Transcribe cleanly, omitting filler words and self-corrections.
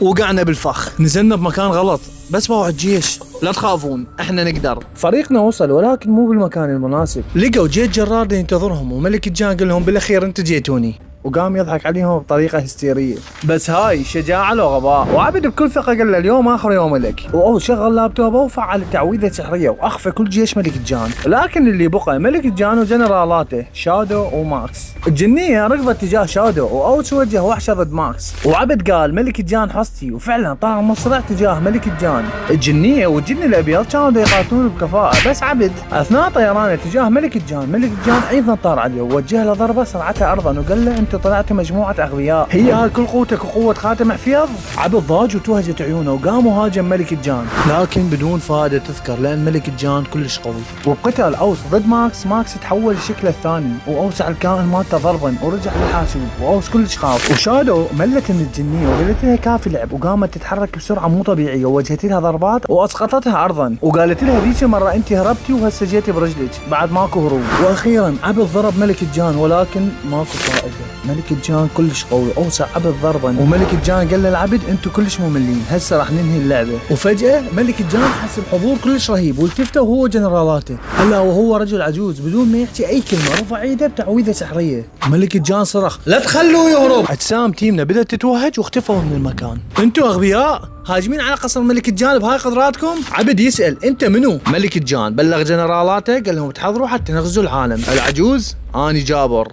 وقعنا بالفخ، نزلنا بمكان غلط بس باعوا الجيش. لا تخافون احنا نقدر. فريقنا وصل ولكن مو بالمكان المناسب. لقوا جيش جرار ينتظرهم وملك الجان قال لهم بالاخير انت جيتوني، وقام يضحك عليهم بطريقة هستيرية. بس هاي شجاعة لو غباء. وعبد بكل ثقة قال له اليوم آخر يوم لك، شغل لابتوبه وفعل تعويذة سحرية وأخفى كل جيش ملك الجان. لكن اللي بقى ملك الجان وجنرالاته شادو وماكس. الجنية ركضت تجاه شادو وأوتس وجه وحشة ضد ماكس، وعبد قال ملك الجان حصتي، وفعلا طار مصرع تجاه ملك الجان. الجنية والجن الأبيض كانوا يقاتلون بكفاءة، بس عبد أثناء طيرانه تجاه ملك الجان أيضا طار عليه ووجه له ضربة صرعته أرضا وقال له انت طلعت مجموعة أغبياء، هي هاي كل قوتك وقوة خاتم حفيظ؟ عبد ضاج وتوهجت عيونه وقام وهاجم ملك الجان، لكن بدون فائدة تذكر لأن ملك الجان كلش قوي. وبقتل أوس ضد ماكس تحول لشكله الثاني وأوسع الكائن مالته ضربا ورجع للحاسوب، وأوس كلش خاف. وشادو ملت من الجنية وقالت لها كافي لعب، وقامت تتحرك بسرعة مو طبيعية ووجهت لها ضربات وأسقطتها أرضا، وقالت لها ذيك مرة أنت هربتي وهسه جيتي برجلك بعد ماكو هروب. وأخيرا عبد ضرب ملك الجان ولكن ماكو فائدة، ملك الجان كلش قوي، اوسع عبد ضربا، وملك الجان قال للعبد انتم كلش مملين هسه راح ننهي اللعبه. وفجاه ملك الجان حس بحضور كلش رهيب والتفته وهو جنرالاته، الا وهو رجل عجوز بدون ما يحكي اي كلمه رفع ايده بتعويذه سحريه. ملك الجان صرخ لا تخلوه يهرب. اجسام تيمنا بدات تتوهج واختفوا من المكان. انتم اغبياء هاجمين على قصر ملك الجان بهاي قدراتكم؟ عبد يسأل انت منو؟ ملك الجان بلغ جنرالاته قال لهم تحضروا حتى نغزو العالم. العجوز اني جابر.